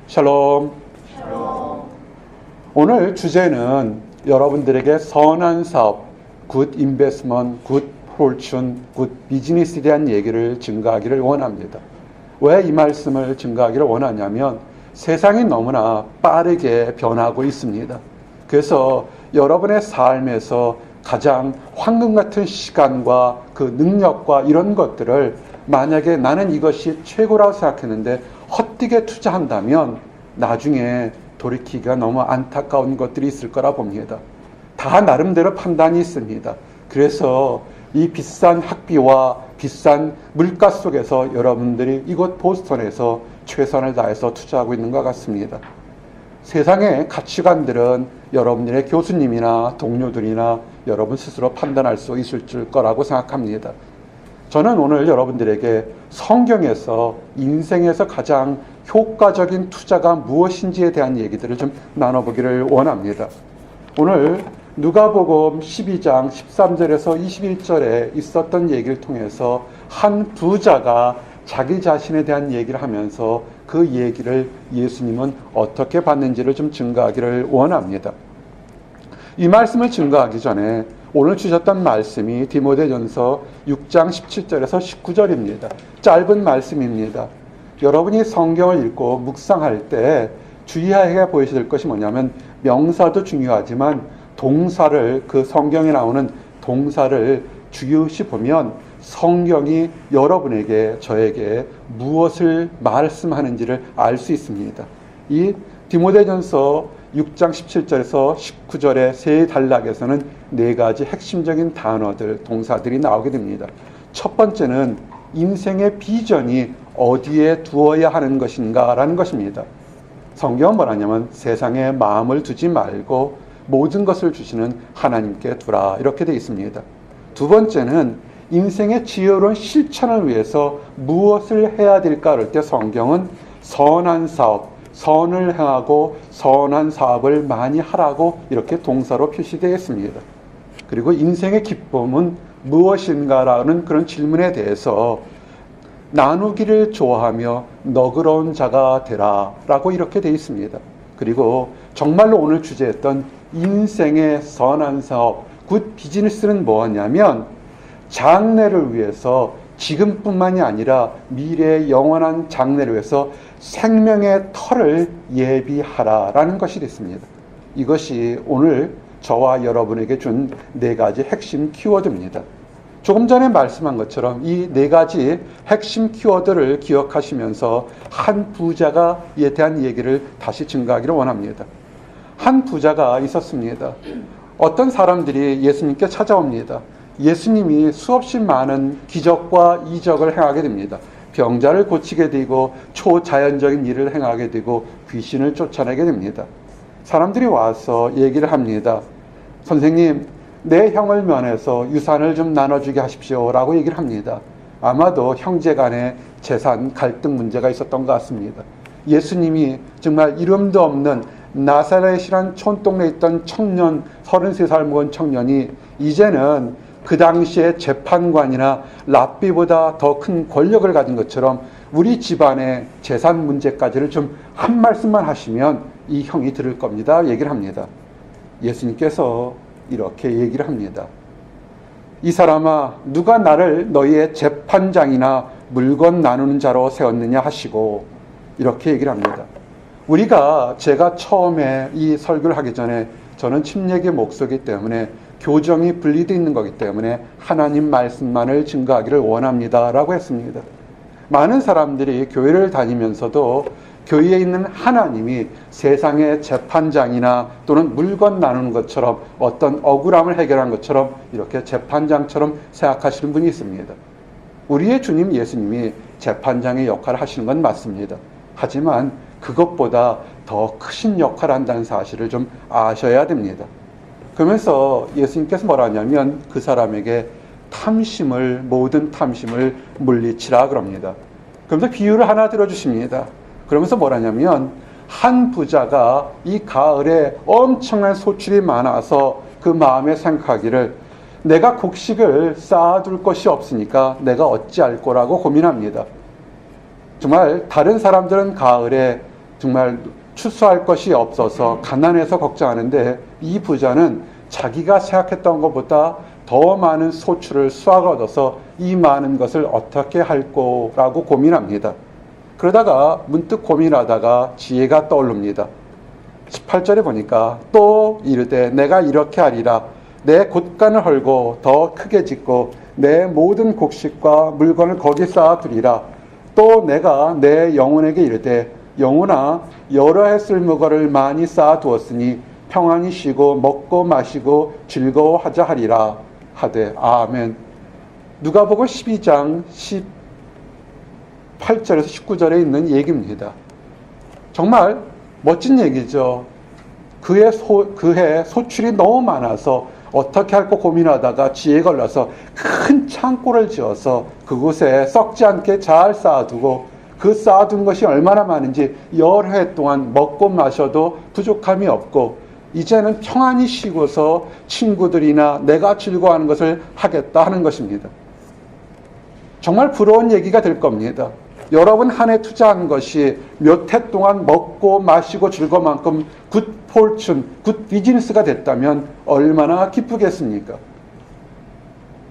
샬롬. 오늘 주제는 여러분들에게 선한 사업, 굿 인베스먼트, 굿 폴춘, 굿 비즈니스에 대한 얘기를 증가하기를 원합니다. 왜 이 말씀을 증가하기를 원하냐면 세상이 너무나 빠르게 변하고 있습니다. 그래서 여러분의 삶에서 가장 황금 같은 시간과 그 능력과 이런 것들을 만약에 나는 이것이 최고라고 생각했는데 헛되게 투자한다면 나중에 돌이키기가 너무 안타까운 것들이 있을 거라 봅니다. 다 나름대로 판단이 있습니다. 그래서 이 비싼 학비와 비싼 물가 속에서 여러분들이 이곳 보스턴에서 최선을 다해서 투자하고 있는 것 같습니다. 세상의 가치관들은 여러분들의 교수님이나 동료들이나 여러분 스스로 판단할 수 있을 거라고 생각합니다. 저는 오늘 여러분들에게 성경에서 인생에서 가장 효과적인 투자가 무엇인지에 대한 얘기들을 좀 나눠보기를 원합니다. 오늘 누가복음 12장 13절에서 21절에 있었던 얘기를 통해서 한 부자가 자기 자신에 대한 얘기를 하면서 그 얘기를 예수님은 어떻게 봤는지를 좀 증가하기를 원합니다. 이 말씀을 증가하기 전에 오늘 주셨던 말씀이 디모데전서 6장 17절에서 19절입니다. 짧은 말씀입니다. 여러분이 성경을 읽고 묵상할 때 주의하게 보셔야 될 것이 뭐냐면 명사도 중요하지만 동사를, 그 성경에 나오는 동사를 중요시 보면 성경이 여러분에게, 저에게 무엇을 말씀하는지를 알 수 있습니다. 이 디모데전서 6장 17절에서 19절의 세 단락에서는 네 가지 핵심적인 단어들, 동사들이 나오게 됩니다. 첫 번째는 인생의 비전이 어디에 두어야 하는 것인가라는 것입니다. 성경은 뭐라냐면 세상에 마음을 두지 말고 모든 것을 주시는 하나님께 두라, 이렇게 되어 있습니다. 두 번째는 인생의 지혜로운 실천을 위해서 무엇을 해야 될까 할 때 성경은 선한 사업, 선을 행하고 선한 사업을 많이 하라고 이렇게 동사로 표시되어 있습니다. 그리고 인생의 기쁨은 무엇인가라는 그런 질문에 대해서 나누기를 좋아하며 너그러운 자가 되라 라고 이렇게 되어 있습니다. 그리고 정말로 오늘 주제했던 인생의 선한 사업, 굿 비즈니스는 뭐냐면 장래를 위해서 지금뿐만이 아니라 미래의 영원한 장래를 위해서 생명의 터를 예비하라라는 것이 됐습니다. 이것이 오늘 저와 여러분에게 준 네 가지 핵심 키워드입니다. 조금 전에 말씀한 것처럼 이 네 가지 핵심 키워드를 기억하시면서 한 부자가에 대한 얘기를 다시 증가하기를 원합니다. 한 부자가 있었습니다. 어떤 사람들이 예수님께 찾아옵니다. 예수님이 수없이 많은 기적과 이적을 행하게 됩니다. 병자를 고치게 되고 초자연적인 일을 행하게 되고 귀신을 쫓아내게 됩니다. 사람들이 와서 얘기를 합니다. 선생님, 내 형을 면해서 유산을 좀 나눠주게 하십시오 라고 얘기를 합니다. 아마도 형제 간의 재산 갈등 문제가 있었던 것 같습니다. 예수님이 정말 이름도 없는 나사렛이란 촌동네에 있던 청년, 33살 먹은 청년이 이제는 그 당시에 재판관이나 랍비보다 더 큰 권력을 가진 것처럼 우리 집안의 재산 문제까지를 좀 한 말씀만 하시면 이 형이 들을 겁니다 얘기를 합니다. 예수님께서 이렇게 얘기를 합니다. 이 사람아, 누가 나를 너희의 재판장이나 물건 나누는 자로 세웠느냐 하시고 이렇게 얘기를 합니다. 제가 처음에 이 설교를 하기 전에 저는 침례교 목사이기 때문에 교정이 분리되어 있는 거기 때문에 하나님 말씀만을 증거하기를 원합니다 라고 했습니다. 많은 사람들이 교회를 다니면서도 교회에 있는 하나님이 세상의 재판장이나 또는 물건 나누는 것처럼 어떤 억울함을 해결한 것처럼 이렇게 재판장처럼 생각하시는 분이 있습니다. 우리의 주님 예수님이 재판장의 역할을 하시는 건 맞습니다. 하지만 그것보다 더 크신 역할을 한다는 사실을 좀 아셔야 됩니다. 그러면서 예수님께서 뭐라 하냐면 그 사람에게 모든 탐심을 물리치라 그럽니다. 그러면서 비유를 하나 들어주십니다. 그러면서 뭐라냐면 한 부자가 이 가을에 엄청난 소출이 많아서 그 마음에 생각하기를 내가 곡식을 쌓아둘 것이 없으니까 내가 어찌할 거라고 고민합니다. 정말 다른 사람들은 가을에 정말 추수할 것이 없어서 가난해서 걱정하는데, 이 부자는 자기가 생각했던 것보다 더 많은 소출을 수확 얻어서 이 많은 것을 어떻게 할 거라고 고민합니다. 그러다가 문득 고민하다가 지혜가 떠오릅니다. 18절에 보니까 또 이르되 내가 이렇게 하리라. 내 곳간을 헐고 더 크게 짓고 내 모든 곡식과 물건을 거기 쌓아두리라. 또 내가 내 영혼에게 이르되 영혼아, 여러 해 쓸 무거를 많이 쌓아두었으니 평안히 쉬고 먹고 마시고 즐거워하자 하리라 하되. 아멘. 누가복음 12장 18절에서 19절에 있는 얘기입니다. 정말 멋진 얘기죠. 그해 소출이 너무 많아서 어떻게 할까 고민하다가 지혜 걸려서 큰 창고를 지어서 그곳에 썩지 않게 잘 쌓아두고, 그 쌓아둔 것이 얼마나 많은지 여러 해 동안 먹고 마셔도 부족함이 없고, 이제는 평안히 쉬고서 친구들이나 내가 즐거워하는 것을 하겠다 하는 것입니다. 정말 부러운 얘기가 될 겁니다. 여러분 한 해 투자한 것이 몇 해 동안 먹고 마시고 즐거운 만큼 굿 포춘, 굿 비즈니스가 됐다면 얼마나 기쁘겠습니까?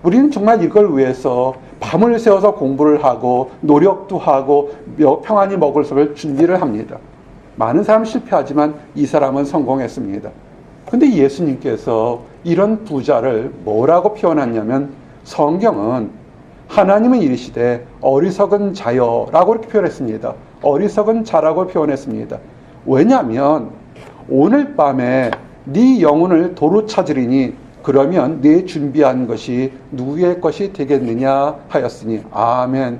우리는 정말 이걸 위해서 밤을 새워서 공부를 하고 노력도 하고 평안히 먹을 것을 준비를 합니다. 많은 사람은 실패하지만 이 사람은 성공했습니다. 근데 예수님께서 이런 부자를 뭐라고 표현하냐면, 성경은 하나님은 이르시되 어리석은 자여라고 이렇게 표현했습니다. 어리석은 자라고 표현했습니다. 왜냐하면 오늘 밤에 네 영혼을 도로 찾으리니 그러면 네 준비한 것이 누구의 것이 되겠느냐 하였으니. 아멘.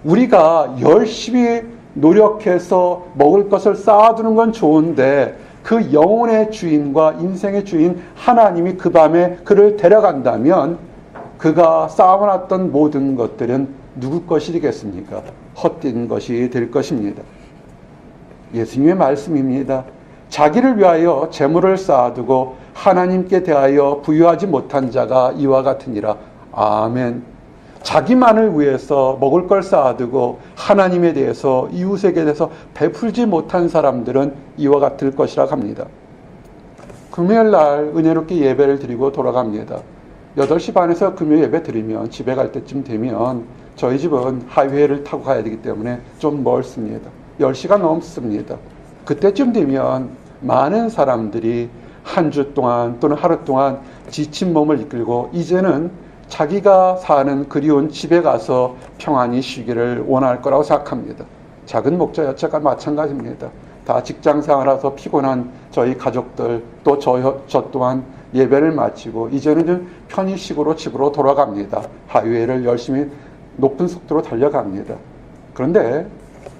우리가 열심히 노력해서 먹을 것을 쌓아두는 건 좋은데, 그 영혼의 주인과 인생의 주인 하나님이 그 밤에 그를 데려간다면 그가 쌓아놨던 모든 것들은 누구 것이 되겠습니까? 헛된 것이 될 것입니다. 예수님의 말씀입니다. 자기를 위하여 재물을 쌓아두고 하나님께 대하여 부유하지 못한 자가 이와 같으니라. 아멘. 자기만을 위해서 먹을 걸 쌓아두고 하나님에 대해서, 이웃에게 대해서 베풀지 못한 사람들은 이와 같을 것이라고 합니다. 금요일 날 은혜롭게 예배를 드리고 돌아갑니다. 8시 반에서 금요 예배 드리면 집에 갈 때쯤 되면 저희 집은 하이웨이를 타고 가야 되기 때문에 좀 멀습니다. 10시가 넘습니다. 그때쯤 되면 많은 사람들이 한 주 동안 또는 하루 동안 지친 몸을 이끌고 이제는 자기가 사는 그리운 집에 가서 평안히 쉬기를 원할 거라고 생각합니다. 작은 목자 여차가 마찬가지입니다. 다 직장생활하서 피곤한 저희 가족들, 또 저 또한 예배를 마치고 이제는 좀 편의식으로 집으로 돌아갑니다. 하이웨이를 열심히 높은 속도로 달려갑니다. 그런데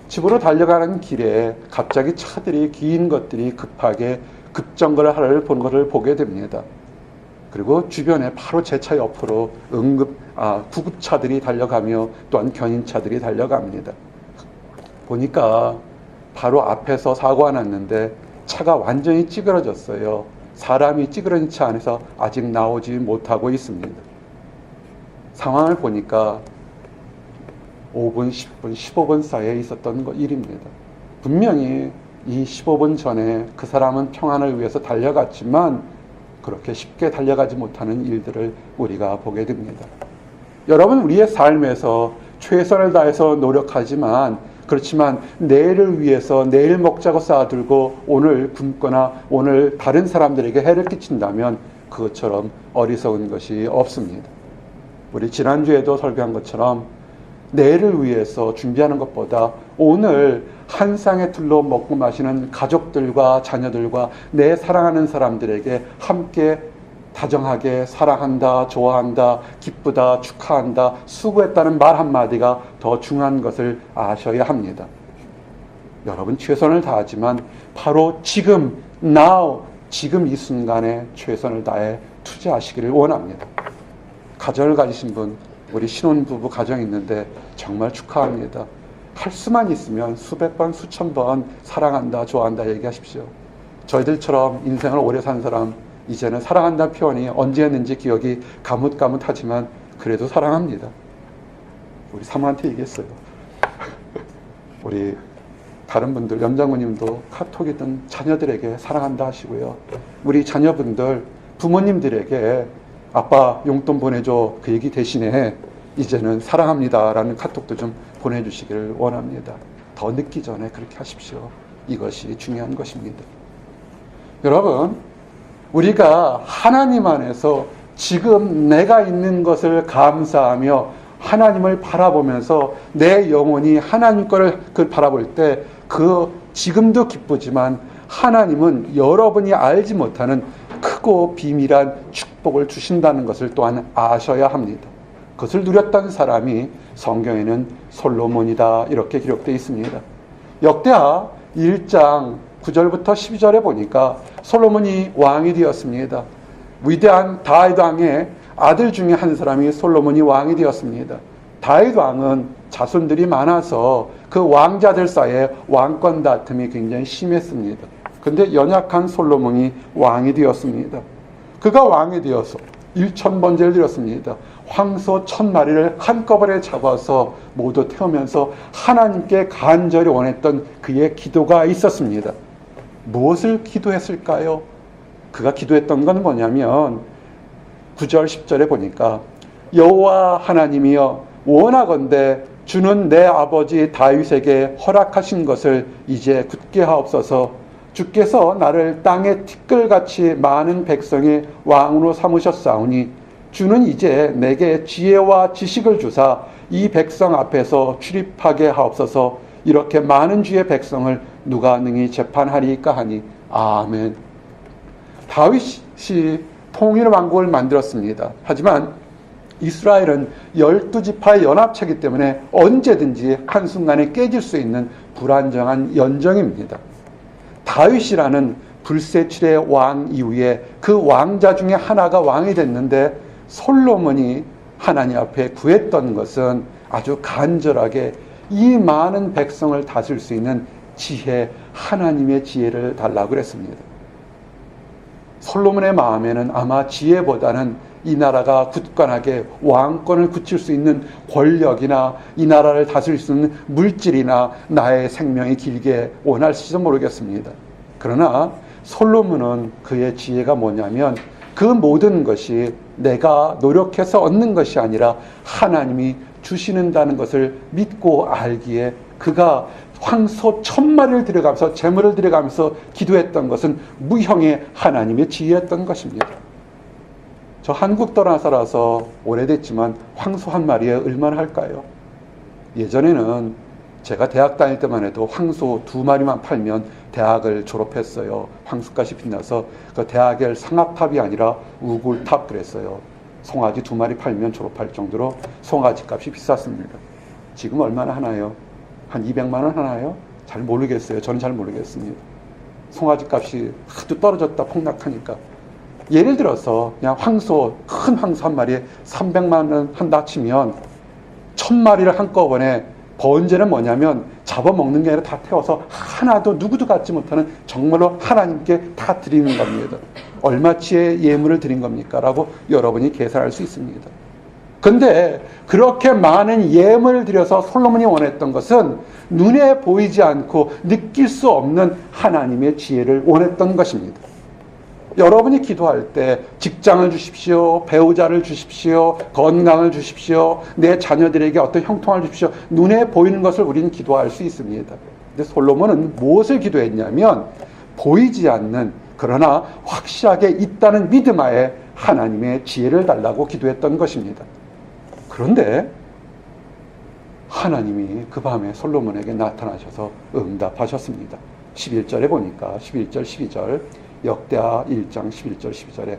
집으로 달려가는 길에 갑자기 차들이, 긴 것들이 급하게 급정거를 보는 것을 보게 됩니다. 그리고 주변에 바로 제 차 옆으로 구급차들이 달려가며 또한 견인차들이 달려갑니다. 보니까 바로 앞에서 사고가 났는데 차가 완전히 찌그러졌어요. 사람이 찌그러진 차 안에서 아직 나오지 못하고 있습니다. 상황을 보니까 5분, 10분, 15분 사이에 있었던 일입니다. 분명히 이 15분 전에 그 사람은 평안을 위해서 달려갔지만 그렇게 쉽게 달려가지 못하는 일들을 우리가 보게 됩니다. 여러분, 우리의 삶에서 최선을 다해서 노력하지만, 그렇지만 내일을 위해서 내일 먹자고 쌓아들고 오늘 굶거나 오늘 다른 사람들에게 해를 끼친다면 그것처럼 어리석은 것이 없습니다. 우리 지난주에도 설교한 것처럼 내일을 위해서 준비하는 것보다 오늘 한 쌍의 틀로 먹고 마시는 가족들과 자녀들과 내 사랑하는 사람들에게 함께 다정하게 사랑한다, 좋아한다, 기쁘다, 축하한다, 수고했다는 말 한마디가 더 중요한 것을 아셔야 합니다. 여러분 최선을 다하지만 바로 지금, now, 지금 이 순간에 최선을 다해 투자하시기를 원합니다. 가정을 가지신 분, 우리 신혼부부 가정이 있는데 정말 축하합니다. 할 수만 있으면 수백 번, 수천 번 사랑한다, 좋아한다 얘기하십시오. 저희들처럼 인생을 오래 산 사람, 이제는 사랑한다는 표현이 언제 했는지 기억이 가뭇가뭇하지만 그래도 사랑합니다. 우리 사모한테 얘기했어요. 우리 다른 분들, 염장모님도 카톡이든 자녀들에게 사랑한다 하시고요. 우리 자녀분들, 부모님들에게 아빠 용돈 보내줘 그 얘기 대신에 이제는 사랑합니다 라는 카톡도 좀 보내주시기를 원합니다. 더 늦기 전에 그렇게 하십시오. 이것이 중요한 것입니다. 여러분, 우리가 하나님 안에서 지금 내가 있는 것을 감사하며 하나님을 바라보면서 내 영혼이 하나님 거를 바라볼 때 그 지금도 기쁘지만 하나님은 여러분이 알지 못하는 크고 비밀한 축복을 주신다는 것을 또한 아셔야 합니다. 그것을 누렸던 사람이 성경에는 솔로몬이다 이렇게 기록되어 있습니다. 역대하 1장 9절부터 12절에 보니까 솔로몬이 왕이 되었습니다. 위대한 다윗 왕의 아들 중에 한 사람이 솔로몬이 왕이 되었습니다. 다윗 왕은 자손들이 많아서 그 왕자들 사이에 왕권 다툼이 굉장히 심했습니다. 근데 연약한 솔로몬이 왕이 되었습니다. 그가 왕이 되어서 1000번제를 드렸습니다. 황소 1000마리를 한꺼번에 잡아서 모두 태우면서 하나님께 간절히 원했던 그의 기도가 있었습니다. 무엇을 기도했을까요? 그가 기도했던 건 뭐냐면 9절 10절에 보니까 여호와 하나님이여 원하건대 주는 내 아버지 다윗에게 허락하신 것을 이제 굳게 하옵소서. 주께서 나를 땅의 티끌같이 많은 백성의 왕으로 삼으셨사오니 주는 이제 내게 지혜와 지식을 주사 이 백성 앞에서 출입하게 하옵소서. 이렇게 많은 주의 백성을 누가 능히 재판하리까 하니 아멘. 다윗이 통일 왕국을 만들었습니다. 하지만 이스라엘은 12지파의 연합체이기 때문에 언제든지 한순간에 깨질 수 있는 불안정한 연정입니다. 다윗이라는 불세출의 왕 이후에 그 왕자 중에 하나가 왕이 됐는데 솔로몬이 하나님 앞에 구했던 것은 아주 간절하게 이 많은 백성을 다스릴 수 있는 지혜, 하나님의 지혜를 달라고 그랬습니다. 솔로몬의 마음에는 아마 지혜보다는 이 나라가 굳건하게 왕권을 굳힐 수 있는 권력이나 이 나라를 다스릴 수 있는 물질이나 나의 생명이 길게 원할지도 모르겠습니다. 그러나 솔로몬은 그의 지혜가 뭐냐면 그 모든 것이 내가 노력해서 얻는 것이 아니라 하나님이 주시는다는 것을 믿고 알기에 그가 황소 1000마리를 들여가면서 제물을 들여가면서 기도했던 것은 무형의 하나님의 지혜였던 것입니다. 저 한국 떠나 살아서 오래됐지만 황소 한 마리에 얼마나 할까요? 예전에는 제가 대학 다닐 때만 해도 황소 2마리만 팔면 대학을 졸업했어요. 황소값이 빛나서 그 대학의 상합탑이 아니라 우굴탑 그랬어요. 송아지 2마리 팔면 졸업할 정도로 송아지 값이 비쌌습니다. 지금 얼마나 하나요? 한 200만 원 하나요? 잘 모르겠어요. 저는 잘 모르겠습니다. 송아지 값이 하도 떨어졌다 폭락하니까. 예를 들어서 그냥 황소, 큰 황소 한 마리에 300만 원 한다 치면 1000마리를 한꺼번에 번제는 뭐냐면 잡아먹는 게 아니라 다 태워서 하나도 누구도 갖지 못하는 정말로 하나님께 다 드리는 겁니다. 얼마치의 예물을 드린 겁니까? 라고 여러분이 계산할 수 있습니다. 근데 그렇게 많은 예물을 드려서 솔로몬이 원했던 것은 눈에 보이지 않고 느낄 수 없는 하나님의 지혜를 원했던 것입니다. 여러분이 기도할 때 직장을 주십시오, 배우자를 주십시오, 건강을 주십시오, 내 자녀들에게 어떤 형통을 주십시오. 눈에 보이는 것을 우리는 기도할 수 있습니다. 근데 솔로몬은 무엇을 기도했냐면 보이지 않는 그러나 확실하게 있다는 믿음 하에 하나님의 지혜를 달라고 기도했던 것입니다. 그런데 하나님이 그 밤에 솔로몬에게 나타나셔서 응답하셨습니다. 11절에 보니까 11절 12절 역대하 1장 11절 12절에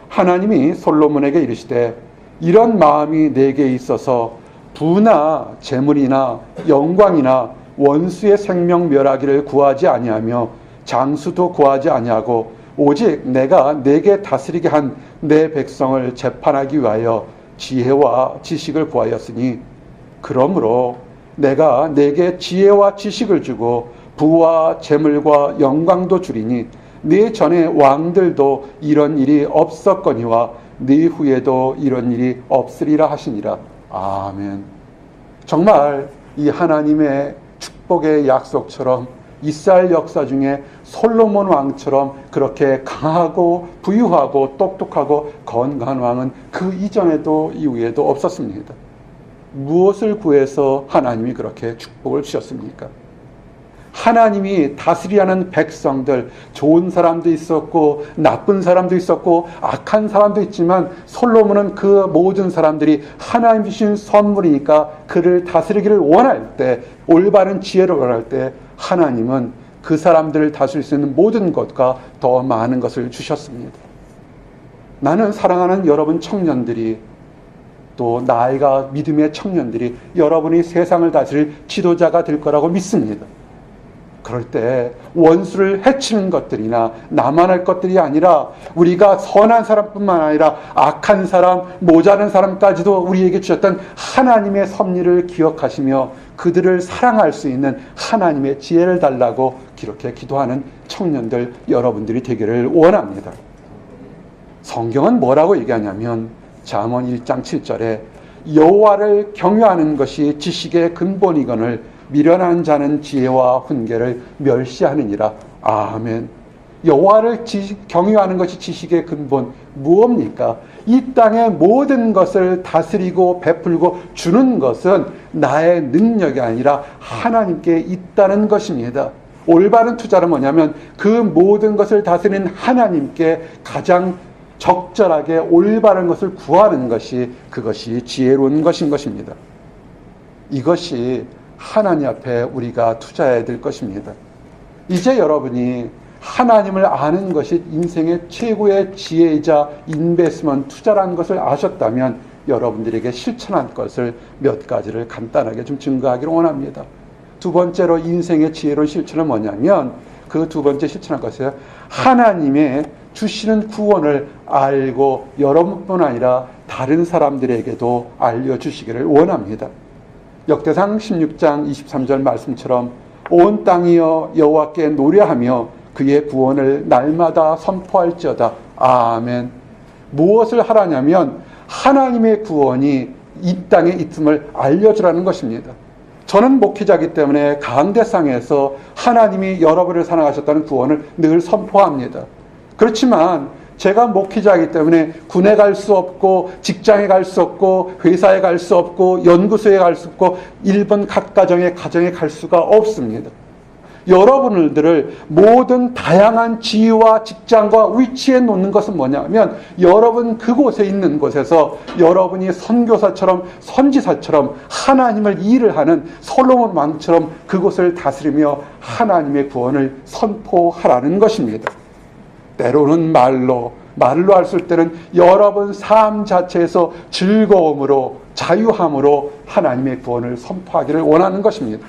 하나님이 솔로몬에게 이르시되 이런 마음이 내게 있어서 부나 재물이나 영광이나 원수의 생명 멸하기를 구하지 아니하며 장수도 구하지 아니하고 오직 내가 내게 다스리게 한 내 백성을 재판하기 위하여 지혜와 지식을 구하였으니 그러므로 내가 내게 지혜와 지식을 주고 부와 재물과 영광도 주리니 네 전에 왕들도 이런 일이 없었거니와 네 후에도 이런 일이 없으리라 하시니라. 아멘. 정말 이 하나님의 축복의 약속처럼 이스라엘 역사 중에 솔로몬 왕처럼 그렇게 강하고 부유하고 똑똑하고 건강한 왕은 그 이전에도 이후에도 없었습니다. 무엇을 구해서 하나님이 그렇게 축복을 주셨습니까? 하나님이 다스리라는 백성들, 좋은 사람도 있었고 나쁜 사람도 있었고 악한 사람도 있지만 솔로몬은 그 모든 사람들이 하나님 주신 선물이니까 그를 다스리기를 원할 때, 올바른 지혜를 원할 때 하나님은 그 사람들을 다스릴 수 있는 모든 것과 더 많은 것을 주셨습니다. 나는 사랑하는 여러분 청년들이, 또 나이가 믿음의 청년들이 여러분이 세상을 다스릴 지도자가 될 거라고 믿습니다. 그럴 때 원수를 해치는 것들이나 나만할 것들이 아니라 우리가 선한 사람뿐만 아니라 악한 사람, 모자란 사람까지도 우리에게 주셨던 하나님의 섭리를 기억하시며 그들을 사랑할 수 있는 하나님의 지혜를 달라고 그렇게 기도하는 청년들 여러분들이 되기를 원합니다. 성경은 뭐라고 얘기하냐면 잠언 1장 7절에 여호와를 경외하는 것이 지식의 근본이거늘 미련한 자는 지혜와 훈계를 멸시하느니라. 아멘. 여호와를 경외하는 것이 지식의 근본 무엇입니까? 이 땅의 모든 것을 다스리고 베풀고 주는 것은 나의 능력이 아니라 하나님께 있다는 것입니다. 올바른 투자는 뭐냐면 그 모든 것을 다스리는 하나님께 가장 적절하게 올바른 것을 구하는 것이, 그것이 지혜로운 것인 것입니다. 이것이 하나님 앞에 우리가 투자해야 될 것입니다. 이제 여러분이 하나님을 아는 것이 인생의 최고의 지혜이자 인베스먼트 투자라는 것을 아셨다면 여러분들에게 실천할 것을 몇 가지를 간단하게 좀 증거하기를 원합니다. 두 번째로 인생의 지혜로운 실천은 뭐냐면 그 두 번째 실천할 것은 하나님의 주시는 구원을 알고 여러분뿐 아니라 다른 사람들에게도 알려주시기를 원합니다. 역대상 16장 23절 말씀처럼 온 땅이여 여호와께 노래하며 그의 구원을 날마다 선포할지어다. 아멘. 무엇을 하라냐면 하나님의 구원이 이 땅에 있음을 알려주라는 것입니다. 저는 목회자이기 때문에 강대상에서 하나님이 여러분을 사랑하셨다는 구원을 늘 선포합니다. 그렇지만 제가 목회자이기 때문에 군에 갈 수 없고 직장에 갈 수 없고 회사에 갈 수 없고 연구소에 갈 수 없고 일본 각 가정에 갈 수가 없습니다. 여러분들을 모든 다양한 지위와 직장과 위치에 놓는 것은 뭐냐면 여러분 그곳에 있는 곳에서 여러분이 선교사처럼 선지사처럼 하나님을 일을 하는 솔로몬 왕처럼 그곳을 다스리며 하나님의 구원을 선포하라는 것입니다. 때로는 말로 할 수 때는 여러분 삶 자체에서 즐거움으로 자유함으로 하나님의 구원을 선포하기를 원하는 것입니다.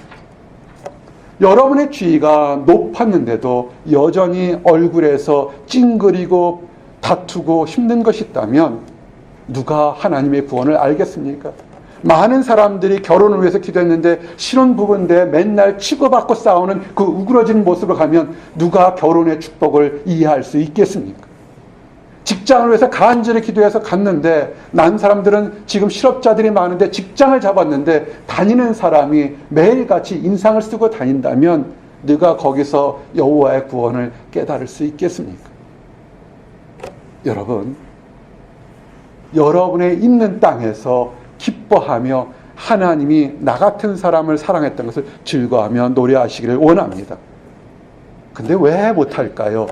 여러분의 지위가 높았는데도 여전히 얼굴에서 찡그리고 다투고 힘든 것이 있다면 누가 하나님의 구원을 알겠습니까? 많은 사람들이 결혼을 위해서 기도했는데 신혼부부인데 맨날 치고받고 싸우는 그 우그러진 모습을 가면 누가 결혼의 축복을 이해할 수 있겠습니까? 직장을 위해서 간절히 기도해서 갔는데 난 사람들은 지금 실업자들이 많은데 직장을 잡았는데 다니는 사람이 매일같이 인상을 쓰고 다닌다면 누가 거기서 여호와의 구원을 깨달을 수 있겠습니까? 여러분, 여러분의 있는 땅에서 기뻐하며 하나님이 나 같은 사람을 사랑했던 것을 즐거워하며 노래하시기를 원합니다. 근데 왜 못할까요?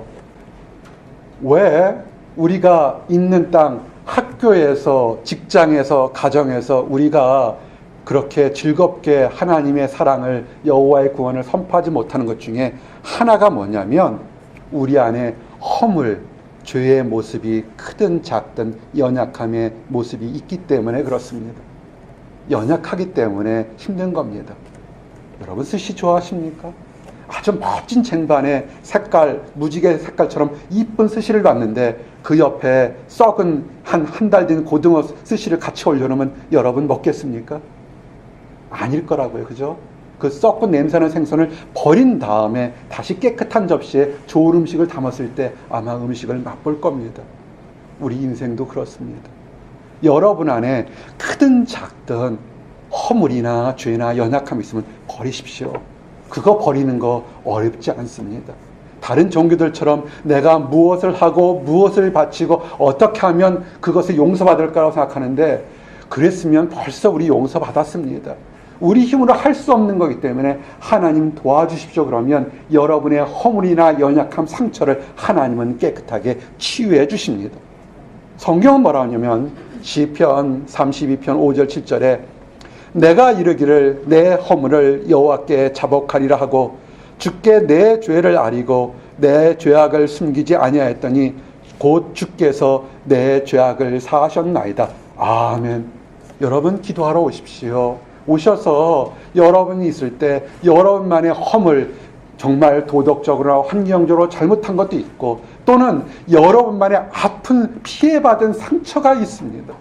왜 우리가 있는 땅, 학교에서, 직장에서, 가정에서 우리가 그렇게 즐겁게 하나님의 사랑을, 여호와의 구원을 선포하지 못하는 것 중에 하나가 뭐냐면 우리 안에 허물, 죄의 모습이 크든 작든 연약함의 모습이 있기 때문에 그렇습니다. 연약하기 때문에 힘든 겁니다. 여러분 스시 좋아하십니까? 아주 멋진 쟁반에 색깔, 무지개 색깔처럼 이쁜 스시를 놨는데 그 옆에 썩은 한 달 된 고등어 스시를 같이 올려놓으면 여러분 먹겠습니까? 아닐 거라고요. 그죠? 그 썩고 냄새나는 생선을 버린 다음에 다시 깨끗한 접시에 좋은 음식을 담았을 때 아마 음식을 맛볼 겁니다. 우리 인생도 그렇습니다. 여러분 안에 크든 작든 허물이나 죄나 연약함이 있으면 버리십시오. 그거 버리는 거 어렵지 않습니다. 다른 종교들처럼 내가 무엇을 하고 무엇을 바치고 어떻게 하면 그것을 용서받을 거라고 생각하는데, 그랬으면 벌써 우리 용서받았습니다. 우리 힘으로 할 수 없는 거기 때문에 하나님 도와주십시오. 그러면 여러분의 허물이나 연약함, 상처를 하나님은 깨끗하게 치유해 주십니다. 성경은 뭐라 하냐면 시편 32편 5절 7절에 내가 이르기를 내 허물을 여호와께 자복하리라 하고 주께 내 죄를 아리고 내 죄악을 숨기지 아니하였더니 곧 주께서 내 죄악을 사하셨나이다. 아멘. 여러분 기도하러 오십시오. 오셔서 여러분이 있을 때 여러분만의 허물, 정말 도덕적으로 환경적으로 잘못한 것도 있고 또는 여러분만의 아픈 피해받은 상처가 있습니다.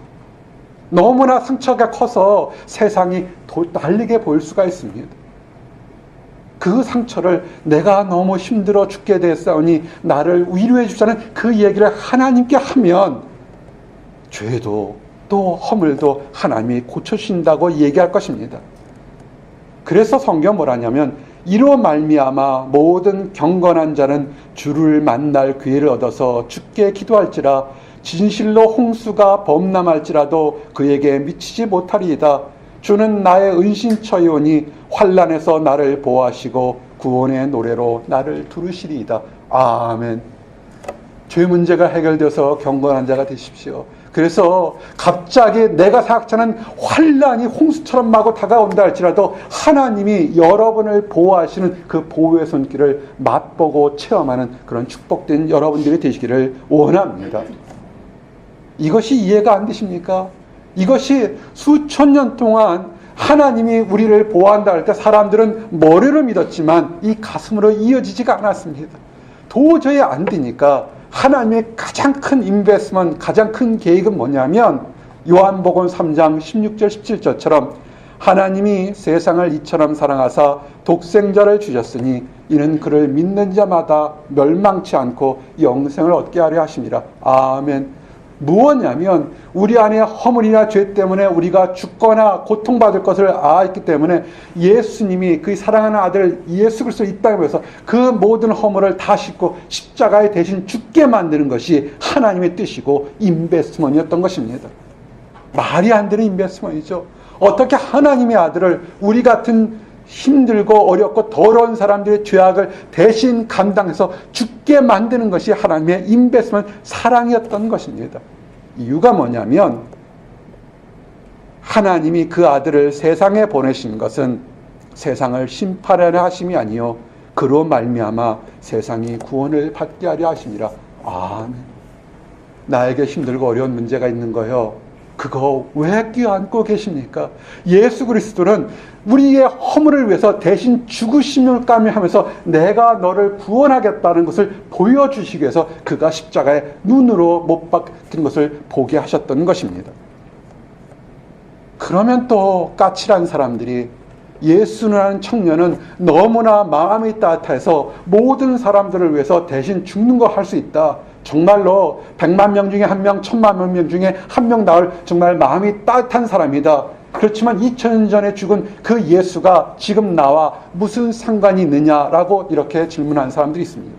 너무나 상처가 커서 세상이 날리게 보일 수가 있습니다. 그 상처를 내가 너무 힘들어 죽게 됐사오니 나를 위로해 주자는 그 얘기를 하나님께 하면 죄도 또 허물도 하나님이 고쳐주신다고 얘기할 것입니다. 그래서 성경 뭐라냐면 이로 말미암아 모든 경건한 자는 주를 만날 기회를 얻어서 주께 기도할지라 진실로 홍수가 범람할지라도 그에게 미치지 못하리이다. 주는 나의 은신처이오니 환난에서 나를 보호하시고 구원의 노래로 나를 두르시리이다. 아멘. 죄 문제가 해결되어서 경건한 자가 되십시오. 그래서 갑자기 내가 생각하는 환난이 홍수처럼 마구 다가온다 할지라도 하나님이 여러분을 보호하시는 그 보호의 손길을 맛보고 체험하는 그런 축복된 여러분들이 되시기를 원합니다. 이것이 이해가 안 되십니까? 이것이 수천 년 동안 하나님이 우리를 보호한다 할 때 사람들은 머리로 믿었지만 이 가슴으로 이어지지가 않았습니다. 도저히 안 되니까 하나님의 가장 큰 인베스먼트, 가장 큰 계획은 뭐냐면 요한복음 3장 16절 17절처럼 하나님이 세상을 이처럼 사랑하사 독생자를 주셨으니 이는 그를 믿는 자마다 멸망치 않고 영생을 얻게 하려 하심이라. 아멘. 무엇냐면 우리 안에 허물이나 죄 때문에 우리가 죽거나 고통받을 것을 알았기 때문에 예수님이 그 사랑하는 아들 예수 그리스도를 이 땅에 보내서 그 모든 허물을 다 씻고 십자가에 대신 죽게 만드는 것이 하나님의 뜻이고 인베스먼트였던 것입니다. 말이 안 되는 인베스먼트이죠. 어떻게 하나님의 아들을 우리 같은 힘들고 어렵고 더러운 사람들의 죄악을 대신 감당해서 죽게 만드는 것이 하나님의 인베스먼트 사랑이었던 것입니다. 이유가 뭐냐면 하나님이 그 아들을 세상에 보내신 것은 세상을 심판하려 하심이 아니요 그로 말미암아 세상이 구원을 받게 하려 하심이라. 아멘. 나에게 힘들고 어려운 문제가 있는 거요. 그거 왜 껴안고 계십니까? 예수 그리스도는 우리의 허물을 위해서 대신 죽으심을 까매하면서 내가 너를 구원하겠다는 것을 보여주시기 위해서 그가 십자가에 눈으로 못 박힌 것을 보게 하셨던 것입니다. 그러면 또 까칠한 사람들이 예수라는 청년은 너무나 마음이 따뜻해서 모든 사람들을 위해서 대신 죽는 거 할 수 있다. 정말로 100만 명 중에 1명, 1000만 명 중에 1명 나올 정말 마음이 따뜻한 사람이다. 그렇지만 2000년 전에 죽은 그 예수가 지금 나와 무슨 상관이 있느냐라고 이렇게 질문한 사람들이 있습니다.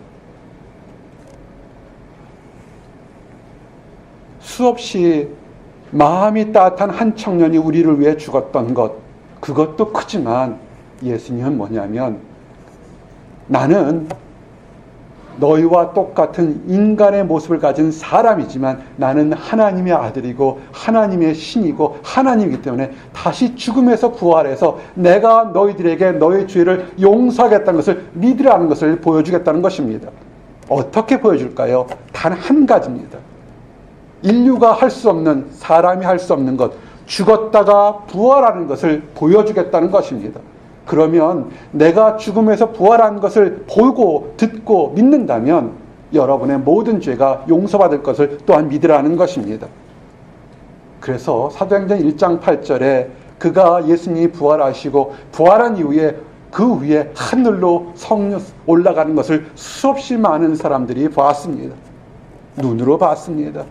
수없이 마음이 따뜻한 한 청년이 우리를 위해 죽었던 것, 그것도 크지만 예수님은 뭐냐면 나는 너희와 똑같은 인간의 모습을 가진 사람이지만 나는 하나님의 아들이고 하나님의 신이고 하나님이기 때문에 다시 죽음에서 부활해서 내가 너희들에게 너희 죄를 용서하겠다는 것을 믿으라는 것을 보여주겠다는 것입니다. 어떻게 보여줄까요? 단 한 가지입니다. 인류가 할 수 없는, 사람이 할 수 없는 것, 죽었다가 부활하는 것을 보여주겠다는 것입니다. 그러면 내가 죽음에서 부활한 것을 보고 듣고 믿는다면 여러분의 모든 죄가 용서받을 것을 또한 믿으라는 것입니다. 그래서 사도행전 1장 8절에 그가 예수님이 부활하시고 부활한 이후에 그 위에 하늘로 성령 올라가는 것을 수없이 많은 사람들이 봤습니다. 눈으로 봤습니다.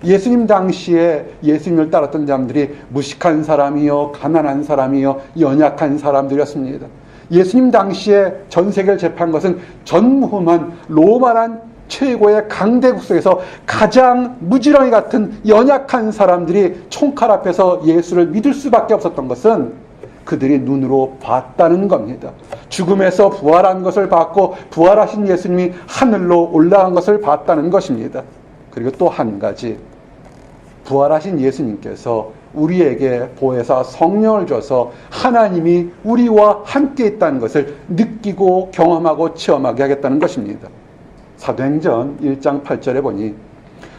예수님 당시에 예수님을 따랐던 사람들이 무식한 사람이요, 가난한 사람이요, 연약한 사람들이었습니다. 예수님 당시에 전 세계를 제패한 것은 전무후무한 로마란 최고의 강대국 속에서 가장 무지렁이 같은 연약한 사람들이 총칼 앞에서 예수를 믿을 수밖에 없었던 것은 그들이 눈으로 봤다는 겁니다. 죽음에서 부활한 것을 봤고 부활하신 예수님이 하늘로 올라간 것을 봤다는 것입니다. 그리고 또 한 가지, 부활하신 예수님께서 우리에게 보혜사 성령을 줘서 하나님이 우리와 함께 있다는 것을 느끼고 경험하고 체험하게 하겠다는 것입니다. 사도행전 1장 8절에 보니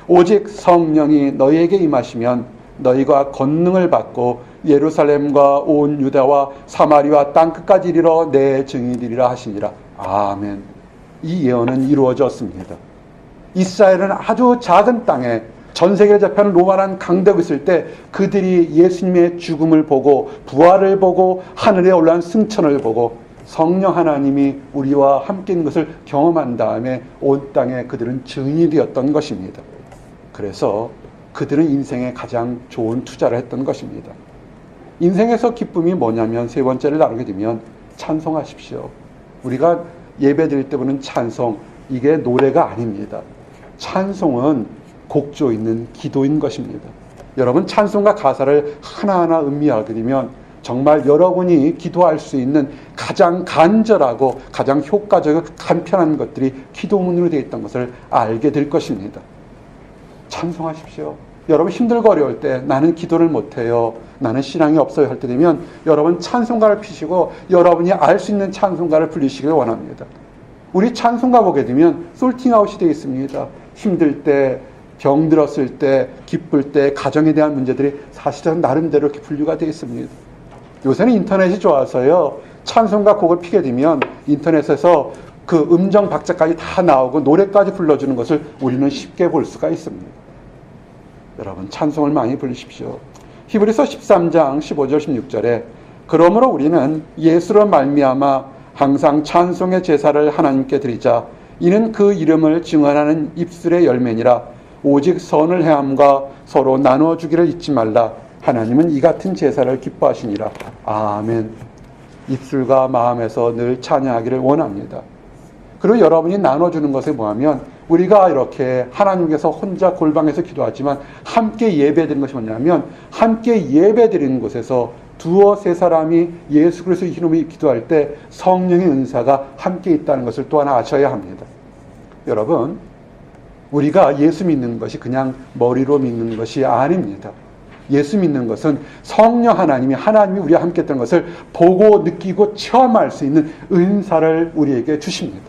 오직 성령이 너희에게 임하시면 너희가 권능을 받고 예루살렘과 온 유다와 사마리아 땅끝까지 이르러 내 증인이리라 하시니라. 아멘. 이 예언은 이루어졌습니다. 이스라엘은 아주 작은 땅에 전 세계를 제패하는 로마란 강대국이 있을 때 그들이 예수님의 죽음을 보고 부활을 보고 하늘에 올라간 승천을 보고 성령 하나님이 우리와 함께 있는 것을 경험한 다음에 온 땅에 그들은 증인이 되었던 것입니다. 그래서 그들은 인생에 가장 좋은 투자를 했던 것입니다. 인생에서 기쁨이 뭐냐면 세 번째를 나누게 되면 찬송하십시오. 우리가 예배 드릴 때 부르는 찬송, 이게 노래가 아닙니다. 찬송은 곡조 있는 기도인 것입니다. 여러분 찬송과 가사를 하나하나 음미하게 되면 정말 여러분이 기도할 수 있는 가장 간절하고 가장 효과적이고 간편한 것들이 기도문으로 되어 있던 것을 알게 될 것입니다. 찬송하십시오. 여러분 힘들고 어려울 때 나는 기도를 못해요, 나는 신앙이 없어요 할 때 되면 여러분 찬송가를 피시고 여러분이 알 수 있는 찬송가를 불리시길 원합니다. 우리 찬송가 보게 되면 솔팅아웃이 되어 있습니다. 힘들 때, 병들었을 때, 기쁠 때, 가정에 대한 문제들이 사실은 나름대로 이렇게 분류가 되어 있습니다. 요새는 인터넷이 좋아서요, 찬송가 곡을 피게 되면 인터넷에서 그 음정 박자까지 다 나오고 노래까지 불러주는 것을 우리는 쉽게 볼 수가 있습니다. 여러분 찬송을 많이 부르십시오. 히브리서 13장 15절 16절에 그러므로 우리는 예수로 말미암아 항상 찬송의 제사를 하나님께 드리자. 이는 그 이름을 증언하는 입술의 열매니라. 오직 선을 행함과 서로 나눠주기를 잊지 말라. 하나님은 이 같은 제사를 기뻐하시니라. 아멘. 입술과 마음에서 늘 찬양하기를 원합니다. 그리고 여러분이 나눠주는 것이 뭐냐면 우리가 이렇게 하나님께서 혼자 골방에서 기도하지만 함께 예배드리는 것이 뭐냐면 함께 예배드리는 곳에서 두어 세 사람이 예수 그리스도의 이름으로 기도할 때 성령의 은사가 함께 있다는 것을 또 하나 아셔야 합니다. 여러분, 우리가 예수 믿는 것이 그냥 머리로 믿는 것이 아닙니다. 예수 믿는 것은 성령 하나님이 우리와 함께 했던 것을 보고 느끼고 체험할 수 있는 은사를 우리에게 주십니다.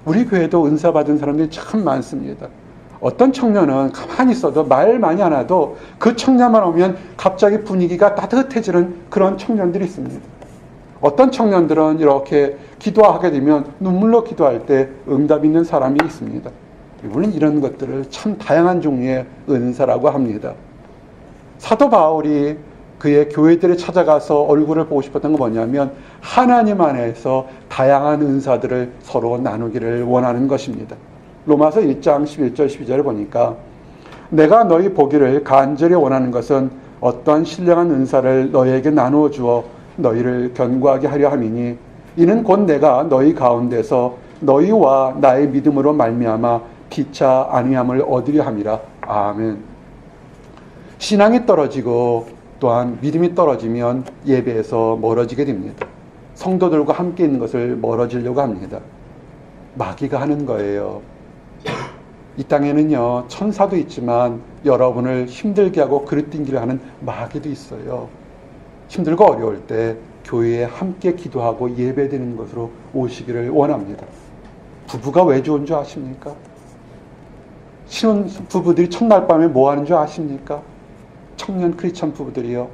우리 교회도 은사 받은 사람들이 참 많습니다. 어떤 청년은 가만히 있어도 말 많이 안 해도 그 청년만 오면 갑자기 분위기가 따뜻해지는 그런 청년들이 있습니다. 어떤 청년들은 이렇게 기도하게 되면 눈물로 기도할 때 응답 있는 사람이 있습니다. 우리는 이런 것들을 참 다양한 종류의 은사라고 합니다. 사도 바울이 그의 교회들에 찾아가서 얼굴을 보고 싶었던 건 뭐냐면 하나님 안에서 다양한 은사들을 서로 나누기를 원하는 것입니다. 로마서 1장 11절 12절을 보니까 내가 너희 보기를 간절히 원하는 것은 어떠한 신령한 은사를 너희에게 나누어 주어 너희를 견고하게 하려 함이니 이는 곧 내가 너희 가운데서 너희와 나의 믿음으로 말미암아 피차 안위함을 얻으려 함이라. 아멘. 신앙이 떨어지고 또한 믿음이 떨어지면 예배에서 멀어지게 됩니다. 성도들과 함께 있는 것을 멀어지려고 합니다. 마귀가 하는 거예요. 이 땅에는요, 천사도 있지만 여러분을 힘들게 하고 그릇띵기를 하는 마귀도 있어요. 힘들고 어려울 때 교회에 함께 기도하고 예배드리는 것으로 오시기를 원합니다. 부부가 왜 좋은 줄 아십니까? 신혼 부부들이 첫날 밤에 뭐 하는 줄 아십니까? 청년 크리스천 부부들이요.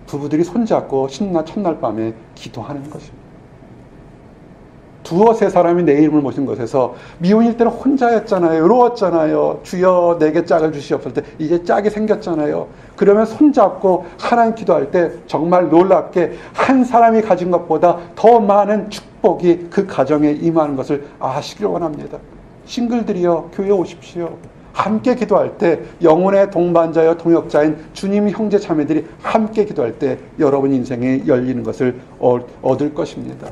부부들이 손잡고 첫날 밤에 기도하는 것입니다. 두어 세 사람이 내 이름을 모신 것에서 미혼일 때는 혼자였잖아요. 외로웠잖아요. 주여 내게 짝을 주시옵소서. 때 이제 짝이 생겼잖아요. 그러면 손잡고 하나님 기도할 때 정말 놀랍게 한 사람이 가진 것보다 더 많은 축복이 그 가정에 임하는 것을 아시길 원합니다. 싱글들이여 교회 오십시오. 함께 기도할 때, 영혼의 동반자여 동역자인 주님 형제 자매들이 함께 기도할 때 여러분 인생이 열리는 것을 얻을 것입니다.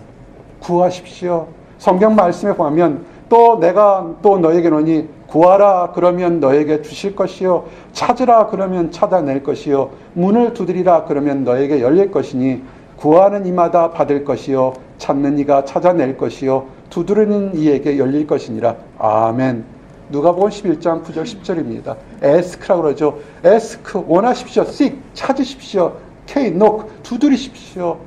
구하십시오. 성경 말씀에 보면 또 내가 또 너에게 노니 구하라 그러면 너에게 주실 것이요 찾으라 그러면 찾아낼 것이요 문을 두드리라 그러면 너에게 열릴 것이니 구하는 이마다 받을 것이요 찾는 이가 찾아낼 것이요 두드리는 이에게 열릴 것이니라. 아멘. 누가복음 11장 9절 10절입니다. 에스크라고 그러죠. 에스크 원하십시오. seek 찾으십시오. K knock 두드리십시오.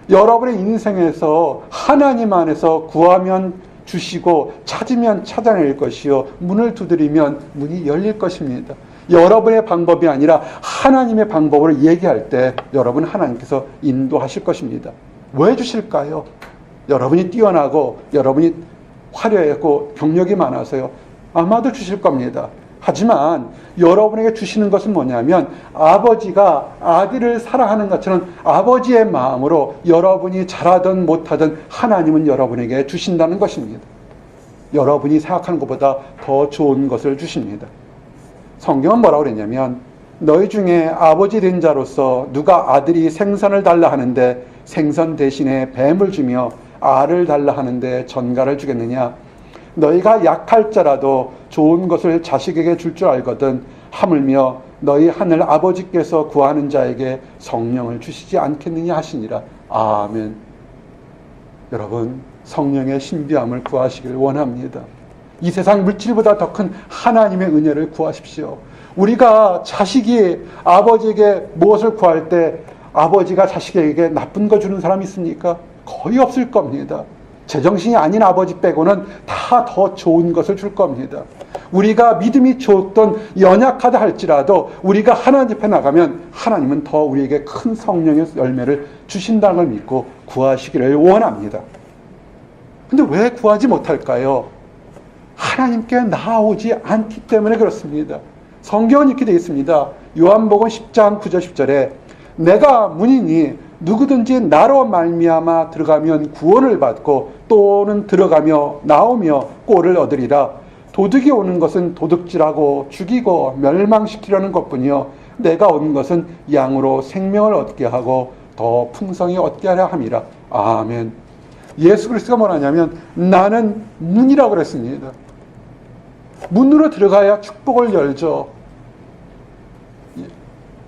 여러분의 인생에서 하나님 안에서 구하면 주시고 찾으면 찾아낼 것이요 문을 두드리면 문이 열릴 것입니다. 여러분의 방법이 아니라 하나님의 방법으로 얘기할 때 여러분 하나님께서 인도하실 것입니다. 왜 주실까요? 여러분이 뛰어나고 여러분이 화려하고 경력이 많아서요. 아마도 주실 겁니다. 하지만 여러분에게 주시는 것은 뭐냐면 아버지가 아들을 사랑하는 것처럼 아버지의 마음으로 여러분이 잘하든 못하든 하나님은 여러분에게 주신다는 것입니다. 여러분이 생각하는 것보다 더 좋은 것을 주십니다. 성경은 뭐라고 그랬냐면 너희 중에 아버지 된 자로서 누가 아들이 생선을 달라 하는데 생선 대신에 뱀을 주며 알을 달라 하는데 전갈을 주겠느냐. 너희가 약할 자라도 좋은 것을 자식에게 줄 줄 알거든 하물며 너희 하늘 아버지께서 구하는 자에게 성령을 주시지 않겠느냐 하시니라. 아멘. 여러분 성령의 신비함을 구하시길 원합니다. 이 세상 물질보다 더 큰 하나님의 은혜를 구하십시오. 우리가 자식이 아버지에게 무엇을 구할 때 아버지가 자식에게 나쁜 거 주는 사람이 있습니까? 거의 없을 겁니다. 제정신이 아닌 아버지 빼고는 다 더 좋은 것을 줄 겁니다. 우리가 믿음이 좋던 연약하다 할지라도 우리가 하나님 앞에 나가면 하나님은 더 우리에게 큰 성령의 열매를 주신다는 걸 믿고 구하시기를 원합니다. 근데 왜 구하지 못할까요? 하나님께 나아오지 않기 때문에 그렇습니다. 성경은 이렇게 되어 있습니다. 요한복음 10장 9절 10절에 내가 문이니 누구든지 나로 말미암아 들어가면 구원을 받고 또는 들어가며 나오며 꼴을 얻으리라. 도둑이 오는 것은 도둑질하고 죽이고 멸망시키려는 것뿐이요 내가 온 것은 양으로 생명을 얻게 하고 더 풍성히 얻게 하려 함이라. 아멘. 예수 그리스도가 뭐라냐면 나는 문이라고 그랬습니다. 문으로 들어가야 축복을 열죠.